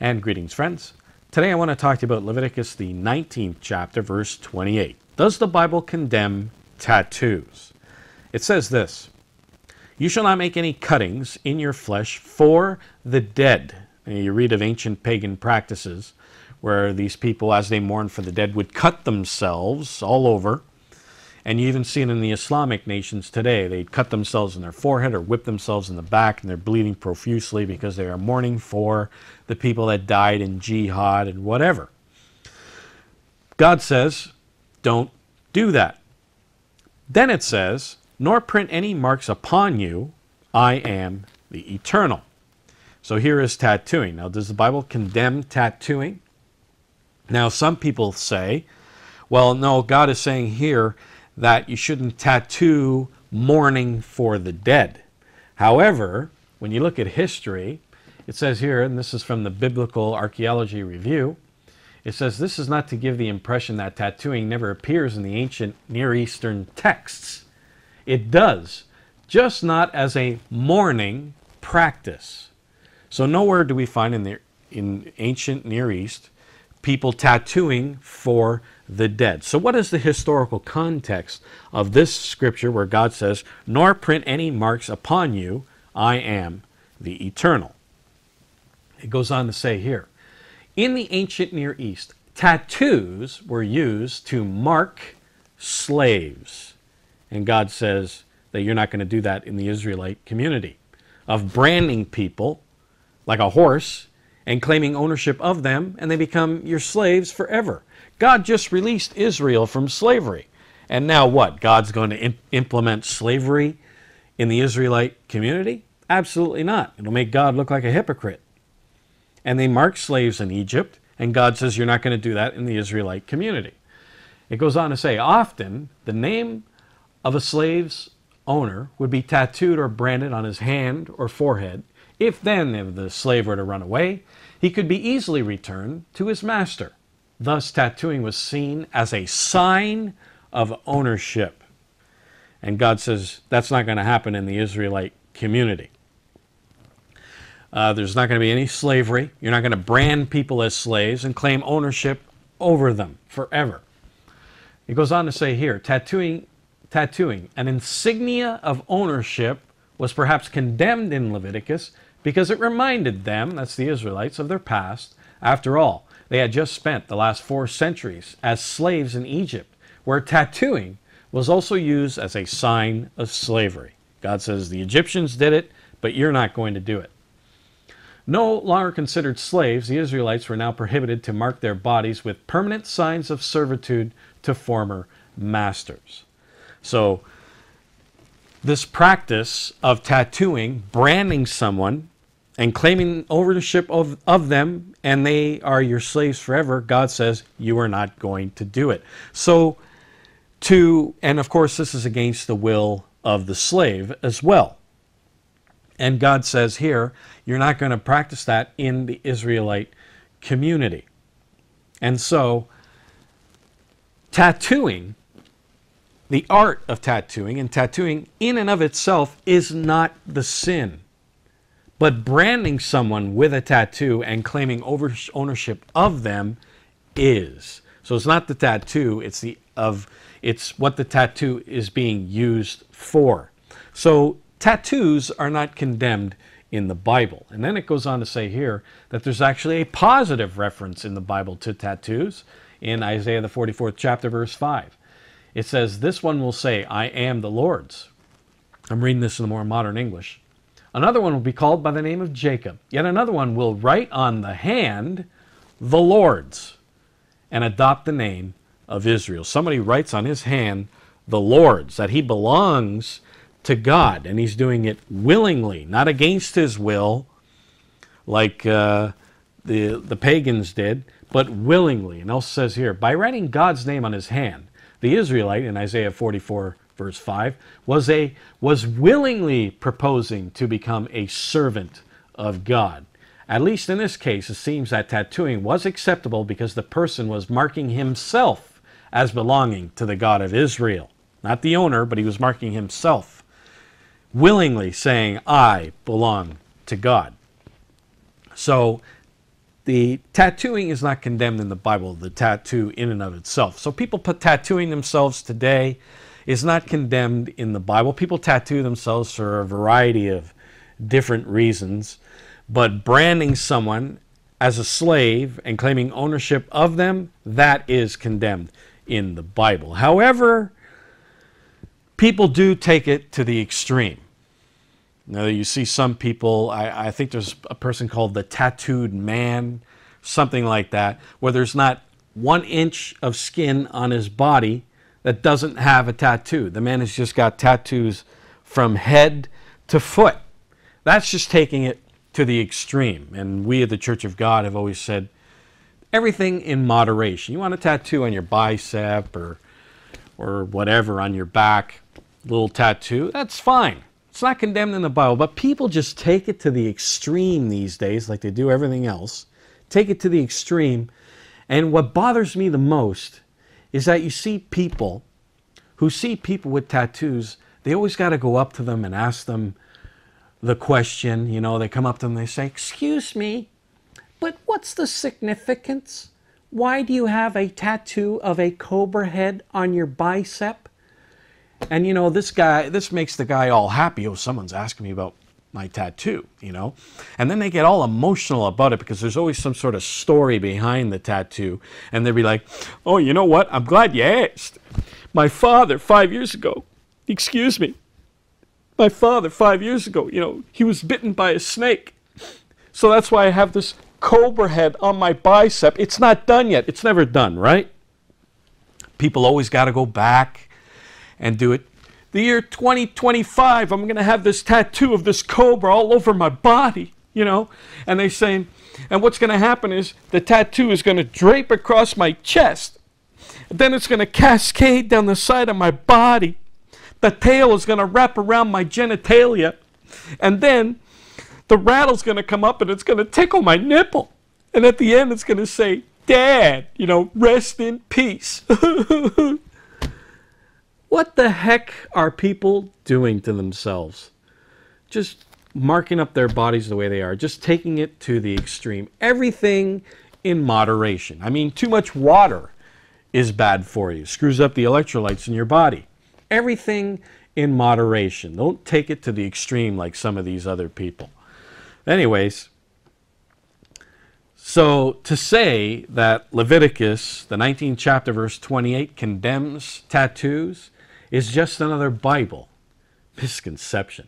And greetings, friends. Today I want to talk to you about Leviticus, the 19th chapter, verse 28. Does the Bible condemn tattoos? It says this: "You shall not make any cuttings in your flesh for the dead." And you read of ancient pagan practices where these people, as they mourn for the dead, would cut themselves all over. And you even see it in the Islamic nations today. They'd cut themselves in their forehead or whip themselves in the back, and they're bleeding profusely because they are mourning for the people that died in jihad and whatever. God says, don't do that. Then it says, "Nor print any marks upon you, I am the eternal." So here is tattooing. Now, does the Bible condemn tattooing? Now, some people say, well, no, God is saying here that you shouldn't tattoo mourning for the dead. However, when you look at history, it says here, and this is from the Biblical Archaeology Review, it says this is not to give the impression that tattooing never appears in the ancient Near Eastern texts. It does, just not as a mourning practice. So nowhere do we find in ancient Near East people tattooing for the dead. So what is the historical context of this scripture where God says, "Nor print any marks upon you, I am the eternal"? It goes on to say here, in the ancient Near East, tattoos were used to mark slaves. And God says that you're not going to do that in the Israelite community, of branding people like a horse and claiming ownership of them, and they become your slaves forever. God just released Israel from slavery. And now what? God's going to implement slavery in the Israelite community? Absolutely not. It'll make God look like a hypocrite. And they marked slaves in Egypt, and God says you're not going to do that in the Israelite community. It goes on to say, often the name of a slave's owner would be tattooed or branded on his hand or forehead. If the slave were to run away, he could be easily returned to his master. Thus, tattooing was seen as a sign of ownership. And God says that's not going to happen in the Israelite community. There's not going to be any slavery. You're not going to brand people as slaves and claim ownership over them forever. It goes on to say here, tattooing, an insignia of ownership, was perhaps condemned in Leviticus because it reminded them, that's the Israelites, of their past. After all, they had just spent the last 4 centuries as slaves in Egypt, where tattooing was also used as a sign of slavery. God says the Egyptians did it, but you're not going to do it. No longer considered slaves, the Israelites were now prohibited to mark their bodies with permanent signs of servitude to former masters. So this practice of tattooing, branding someone, and claiming ownership of them, and they are your slaves forever, God says you are not going to do it. So and of course this is against the will of the slave as well. And God says here, you're not going to practice that in the Israelite community. And so tattooing, the art of tattooing, and tattooing in and of itself is not the sin. But branding someone with a tattoo and claiming ownership of them is. So it's not the tattoo, it's what the tattoo is being used for. So tattoos are not condemned in the Bible. And then it goes on to say here that there's actually a positive reference in the Bible to tattoos in Isaiah the 44th chapter, verse 5. It says, "This one will say, I am the Lord's." I'm reading this in the more modern English. "Another one will be called by the name of Jacob. Yet another one will write on the hand, the Lord's, and adopt the name of Israel." Somebody writes on his hand, the Lord's, that he belongs to God, and he's doing it willingly, not against his will, like the pagans did, but willingly. And also says here, by writing God's name on his hand, the Israelite, in Isaiah 44, verse 5, was willingly proposing to become a servant of God. At least in this case, it seems that tattooing was acceptable because the person was marking himself as belonging to the God of Israel. Not the owner, but he was marking himself, willingly saying, I belong to God. So the tattooing is not condemned in the Bible, the tattoo in and of itself. So people put tattooing themselves today is not condemned in the Bible. People tattoo themselves for a variety of different reasons, but branding someone as a slave and claiming ownership of them, that is condemned in the Bible. However, people do take it to the extreme. Now, you see some people, I think there's a person called the tattooed man, something like that, where there's not 1 inch of skin on his body that doesn't have a tattoo. The man has just got tattoos from head to foot. That's just taking it to the extreme. And we at the Church of God have always said, everything in moderation. You want a tattoo on your bicep or whatever on your back, little tattoo, that's fine. It's not condemned in the Bible, but people just take it to the extreme these days, like they do everything else. Take it to the extreme. And what bothers me the most is that you see people who see people with tattoos, they always got to go up to them and ask them the question. You know, they come up to them and they say, "Excuse me, but what's the significance? Why do you have a tattoo of a cobra head on your bicep?" And you know, this makes the guy all happy. Oh, someone's asking me about my tattoo, you know. And then they get all emotional about it because there's always some sort of story behind the tattoo. And they'll be like, "Oh, you know what? I'm glad you asked. My father, 5 years ago, excuse me, my father 5 years ago, you know, he was bitten by a snake. So that's why I have this cobra head on my bicep." It's not done yet. It's never done, right? People always got to go back and do it. The year 2025, I'm going to have this tattoo of this cobra all over my body, you know. And they're saying, and what's going to happen is the tattoo is going to drape across my chest. Then it's going to cascade down the side of my body. The tail is going to wrap around my genitalia. And then the rattle's going to come up and it's going to tickle my nipple. And at the end, it's going to say, "Dad, you know, rest in peace." What the heck are people doing to themselves? Just marking up their bodies the way they are, just taking it to the extreme. Everything in moderation. I mean, too much water is bad for you. Screws up the electrolytes in your body. Everything in moderation. Don't take it to the extreme like some of these other people. Anyways, so to say that Leviticus, the 19th chapter, verse 28, condemns tattoos is just another Bible misconception.